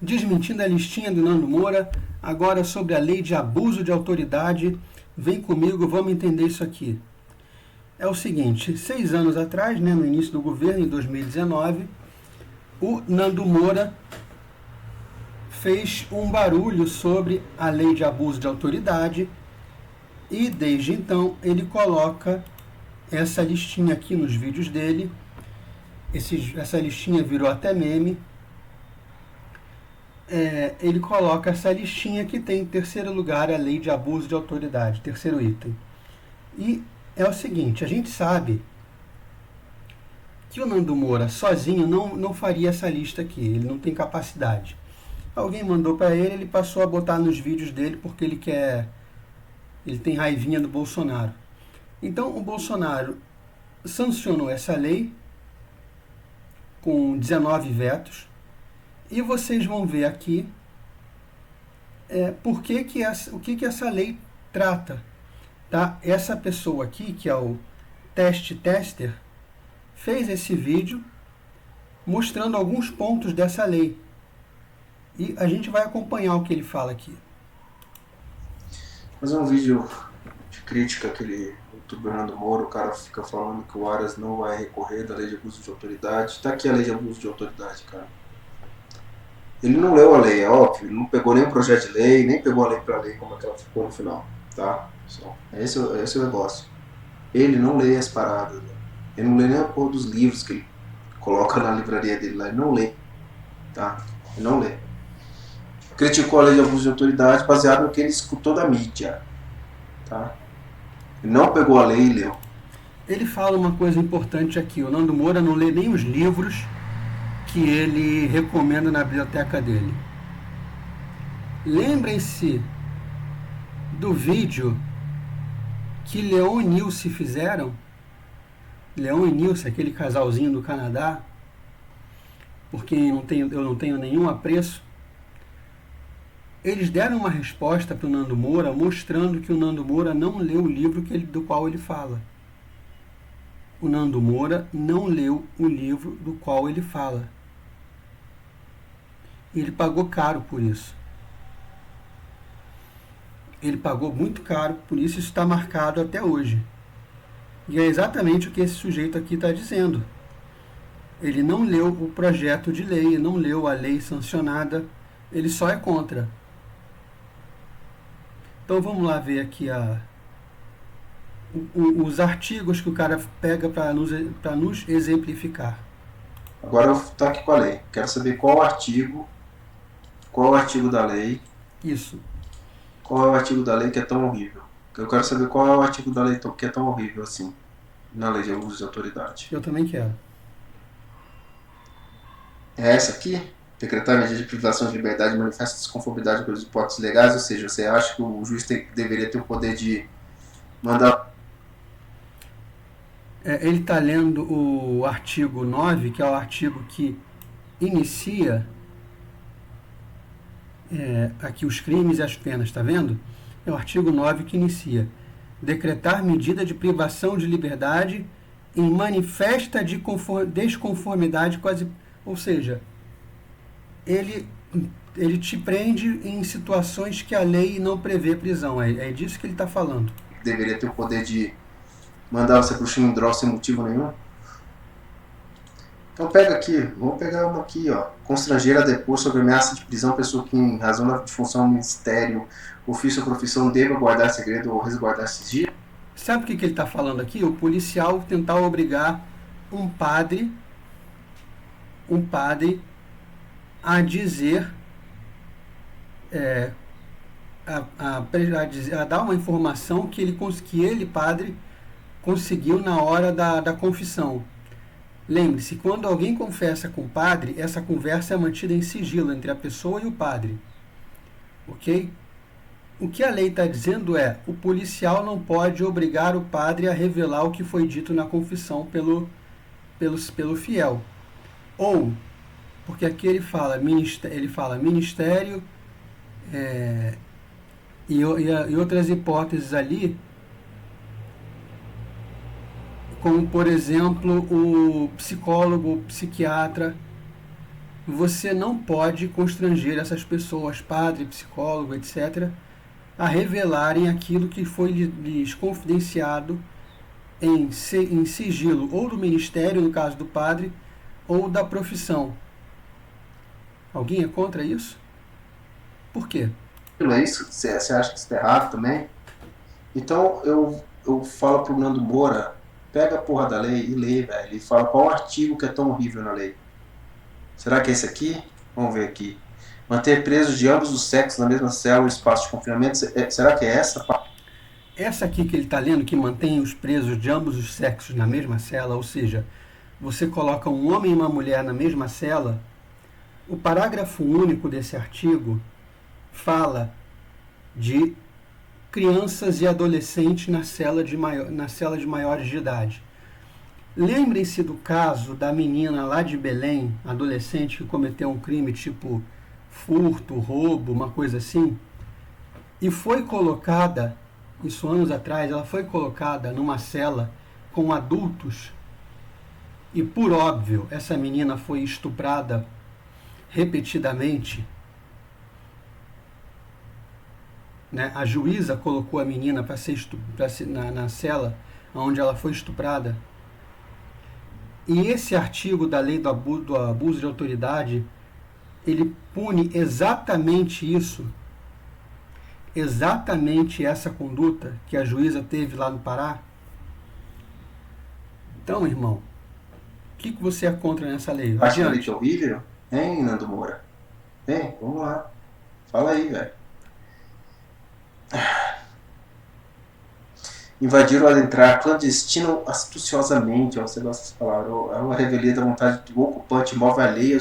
Desmentindo a listinha do Nando Moura, agora sobre a lei de abuso de autoridade. Vem comigo, vamos entender isso aqui. É o seguinte, 6 anos atrás, no início do governo, em 2019, o Nando Moura fez um barulho sobre a lei de abuso de autoridade e, desde então, ele coloca essa listinha aqui nos vídeos dele. Essa listinha virou até meme. Ele coloca essa listinha que tem em terceiro lugar a lei de abuso de autoridade, terceiro item. E é o seguinte, a gente sabe que o Nando Moura sozinho não faria essa lista aqui, ele não tem capacidade. Alguém mandou para ele, ele passou a botar nos vídeos dele porque ele tem raivinha do Bolsonaro. Então o Bolsonaro sancionou essa lei com 19 vetos. E vocês vão ver aqui o que essa lei trata. Tá? Essa pessoa aqui, que é o tester, fez esse vídeo mostrando alguns pontos dessa lei. E a gente vai acompanhar o que ele fala aqui. Fazer um vídeo de crítica àquele youtuber Nando Moura, o cara fica falando que o Aras não vai recorrer da lei de abuso de autoridade. Tá aqui a lei de abuso de autoridade, cara. Ele não leu a lei, é óbvio, ele não pegou nem o projeto de lei, nem pegou a lei pra lei como ela ficou no final, tá? Esse é o negócio. Ele não lê as paradas, né? Ele não lê nem a porra dos livros que ele coloca na livraria dele lá, ele não lê, tá? Ele não lê. Criticou a lei de abuso de autoridade baseado no que ele escutou da mídia, tá? Ele não pegou a lei e leu. Ele fala uma coisa importante aqui, o Nando Moura não lê nem os livros que ele recomenda na biblioteca dele. Lembrem-se do vídeo que Leon e Nilce fizeram. Leon e Nilce, aquele casalzinho do Canadá, porque eu não tenho nenhum apreço. Eles deram uma resposta para o Nando Moura, mostrando que o Nando Moura não leu o livro do qual ele fala. O Nando Moura não leu o livro do qual ele fala. Ele pagou caro por isso. Ele pagou muito caro, por isso está marcado até hoje. E é exatamente o que esse sujeito aqui está dizendo. Ele não leu o projeto de lei, não leu a lei sancionada, ele só é contra. Então vamos lá ver aqui os artigos que o cara pega para nos exemplificar. Agora eu estou aqui com a lei. Quero saber qual o artigo da lei. Isso. Qual é o artigo da lei que é tão horrível? Eu quero saber qual é o artigo da lei que é tão horrível assim, na lei de abuso de autoridade. Eu também quero. É essa aqui? Decretar medida de privação de liberdade manifesta desconformidade com as hipóteses legais, ou seja, você acha que o juiz deveria ter o poder de mandar... Ele está lendo o artigo 9, que é o artigo que inicia aqui os crimes e as penas, está vendo? É o artigo 9 que inicia. Decretar medida de privação de liberdade em manifesta desconformidade com as... Ou seja, ele te prende em situações que a lei não prevê prisão. É disso que ele está falando. Deveria ter o poder de mandar você pro Xilindró sem motivo nenhum? Então pega aqui, vamos pegar uma aqui, ó. Constrangeira a depor sobre ameaça de prisão pessoa que, em razão da função, ministério, ofício ou profissão, deva guardar segredo ou resguardar sigilo. Sabe o que ele está falando aqui? O policial tentar obrigar um padre a dizer, a dar uma informação que ele, padre, conseguiu na hora da confissão. Lembre-se, quando alguém confessa com o padre, essa conversa é mantida em sigilo entre a pessoa e o padre. Ok? O que a lei está dizendo é, o policial não pode obrigar o padre a revelar o que foi dito na confissão pelo fiel. Ou, porque aqui ele fala ministério e outras hipóteses ali, como, por exemplo, o psicólogo, o psiquiatra. você não pode constranger essas pessoas, padre, psicólogo, etc., a revelarem aquilo que foi lhes confidenciado em sigilo, ou do ministério, no caso do padre, ou da profissão. Alguém é contra isso? Por quê? Não é isso? Você acha que isso é errado também? Então eu falo pro Nando Moura, pega a porra da lei e lê, velho. E fala qual artigo que é tão horrível na lei. Será que é esse aqui? Vamos ver aqui. Manter presos de ambos os sexos na mesma cela ou espaço de confinamento. Será que é essa? Essa aqui que ele está lendo, que mantém os presos de ambos os sexos na mesma cela, ou seja, você coloca um homem e uma mulher na mesma cela, o parágrafo único desse artigo fala de crianças e adolescentes na cela de maiores de idade. Lembrem-se do caso da menina lá de Belém, adolescente que cometeu um crime tipo furto, roubo, uma coisa assim, e foi colocada, isso anos atrás, ela foi colocada numa cela com adultos e, por óbvio, essa menina foi estuprada repetidamente. Né? A juíza colocou a menina para ser na cela onde ela foi estuprada. E esse artigo da lei do abuso de autoridade, ele pune exatamente isso, exatamente essa conduta que a juíza teve lá no Pará. Então, irmão, o que você é contra nessa lei? Acho que a lei é horrível? Hein, Nando Moura? Hein, vamos lá. Fala aí, velho. Invadir ou adentrar clandestino astuciosamente, você gosta dessa palavra, é uma revelia da vontade do ocupante imóvel alheio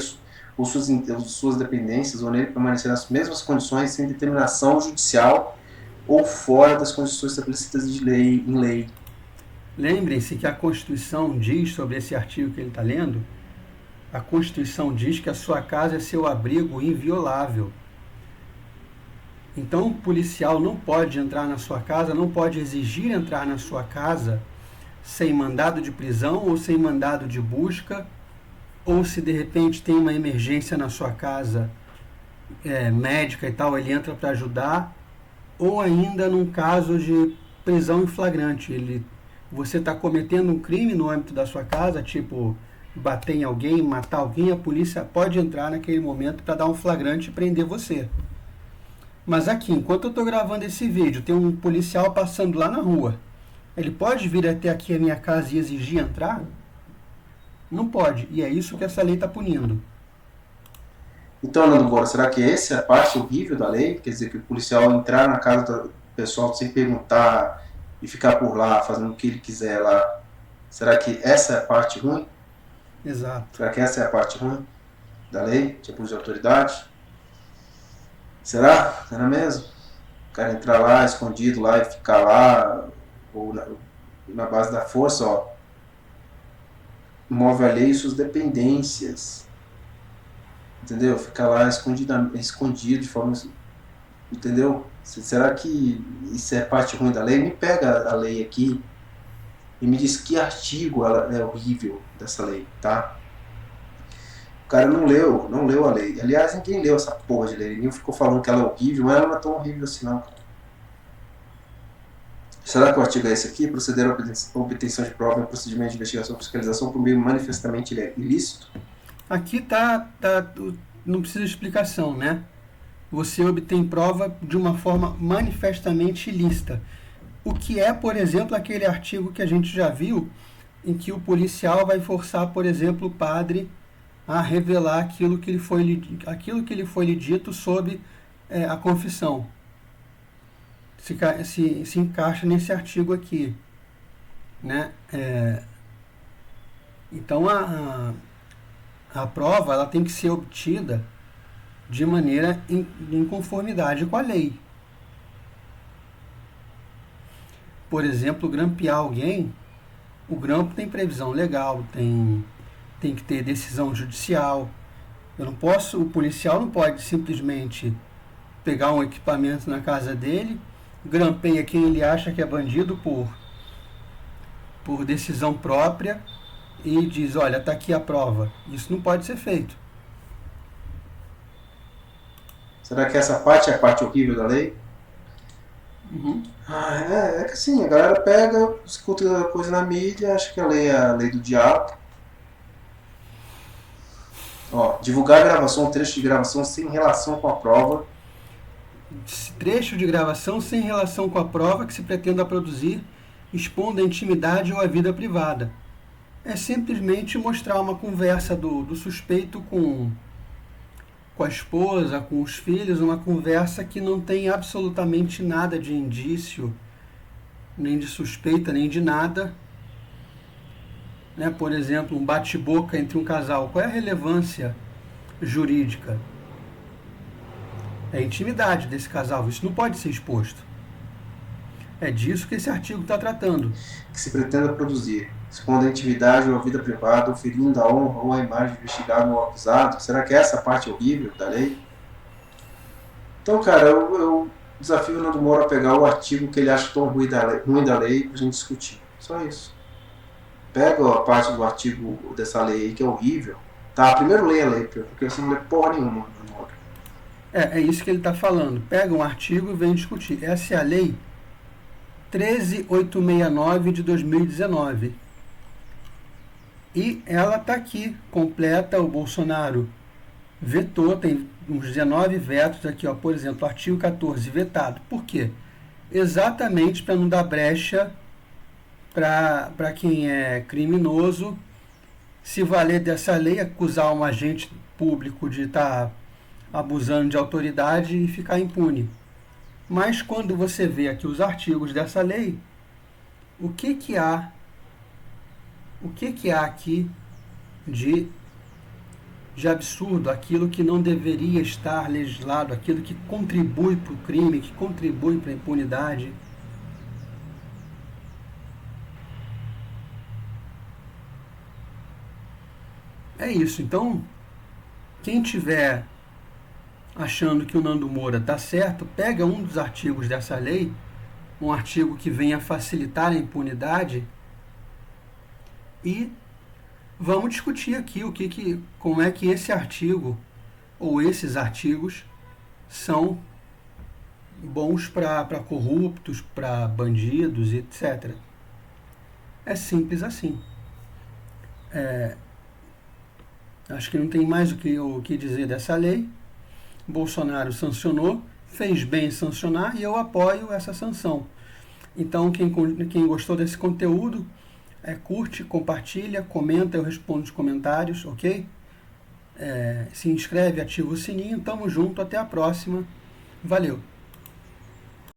ou suas dependências, ou nele permanecer nas mesmas condições sem determinação judicial ou fora das condições estabelecidas em lei. Lembrem-se que a Constituição diz sobre esse artigo que ele está lendo, a Constituição diz que a sua casa é seu abrigo inviolável. Então, o policial não pode entrar na sua casa, não pode exigir entrar na sua casa sem mandado de prisão ou sem mandado de busca, ou se de repente tem uma emergência na sua casa médica e tal, ele entra para ajudar, ou ainda num caso de prisão em flagrante. Você está cometendo um crime no âmbito da sua casa, tipo bater em alguém, matar alguém, a polícia pode entrar naquele momento para dar um flagrante e prender você. Mas aqui, enquanto eu estou gravando esse vídeo, tem um policial passando lá na rua. Ele pode vir até aqui a minha casa e exigir entrar? Não pode. E é isso que essa lei está punindo. Então, Nando Moura, será que essa é a parte horrível da lei? Quer dizer, que o policial entrar na casa do pessoal sem perguntar e ficar por lá, fazendo o que ele quiser lá. Será que essa é a parte ruim? Exato. Será que essa é a parte ruim da lei de abuso de autoridade? Será? Será mesmo? O cara entrar lá, escondido lá e ficar lá, ou na base da força, ó. Imóvel alheio e suas dependências. Entendeu? Ficar lá escondido de forma... Entendeu? Será que isso é parte ruim da lei? Me pega a lei aqui e me diz que artigo ela é horrível dessa lei, tá? O cara não leu a lei. Aliás, ninguém leu essa porra de lei. Ninguém ficou falando que ela é horrível, mas ela não é tão horrível assim, não. Será que o artigo é esse aqui? Proceder à obtenção de prova em procedimento de investigação ou fiscalização por meio manifestamente ilícito? Aqui não precisa de explicação, né? Você obtém prova de uma forma manifestamente ilícita. O que é, por exemplo, aquele artigo que a gente já viu, em que o policial vai forçar, por exemplo, o padre a revelar aquilo que lhe foi lhe dito sob a confissão. Se encaixa nesse artigo aqui, né? Então a prova ela tem que ser obtida de maneira em conformidade com a lei. Por exemplo, grampear alguém, o grampo tem previsão legal, tem que ter decisão judicial. O policial não pode simplesmente pegar um equipamento na casa dele, grampeia quem ele acha que é bandido por decisão própria e diz, olha, está aqui a prova. Isso não pode ser feito. Será que essa parte é a parte horrível da lei? Uhum. É que assim, a galera pega, escuta coisa na mídia, acha que a lei é a lei do diabo. Ó, divulgar gravação, trecho de gravação sem relação com a prova. Trecho de gravação sem relação com a prova que se pretenda produzir, expondo a intimidade ou a vida privada. É simplesmente mostrar uma conversa do suspeito com a esposa, com os filhos, uma conversa que não tem absolutamente nada de indício, nem de suspeita, nem de nada. Né? Por exemplo, um bate-boca entre um casal. Qual é a relevância jurídica? É a intimidade desse casal. Isso não pode ser exposto. É disso que esse artigo está tratando. Que se pretenda produzir, expondo a intimidade ou a vida privada, oferindo a honra ou a imagem do investigado ou acusado. Será que é essa a parte horrível da lei? Então, cara, eu desafio o Nando Moura a pegar o artigo que ele acha tão ruim da lei pra gente discutir. Só isso. Pega a parte do artigo dessa lei aí que é horrível. Tá, primeiro leia a lei, porque você não lê porra nenhuma, Nando Moura. É isso que ele está falando. Pega um artigo e vem discutir. Essa é a lei 13869 de 2019. E ela está aqui, completa. O Bolsonaro vetou, tem uns 19 vetos aqui, ó, por exemplo, artigo 14 vetado. Por quê? Exatamente para não dar brecha para quem é criminoso se valer dessa lei, acusar um agente público de estar abusando de autoridade e ficar impune. Mas quando você vê aqui os artigos dessa lei, o que há aqui de absurdo, aquilo que não deveria estar legislado, aquilo que contribui para o crime, que contribui para a impunidade? É isso. Então, quem tiver achando que o Nando Moura está certo, pega um dos artigos dessa lei, um artigo que venha facilitar a impunidade, e vamos discutir aqui como é que esse artigo ou esses artigos são bons para corruptos, para bandidos, etc. É simples assim. Acho que não tem mais o que dizer dessa lei. Bolsonaro sancionou, fez bem em sancionar e eu apoio essa sanção. Então, quem gostou desse conteúdo, curte, compartilha, comenta, eu respondo nos comentários, ok? Se inscreve, ativa o sininho, tamo junto, até a próxima. Valeu!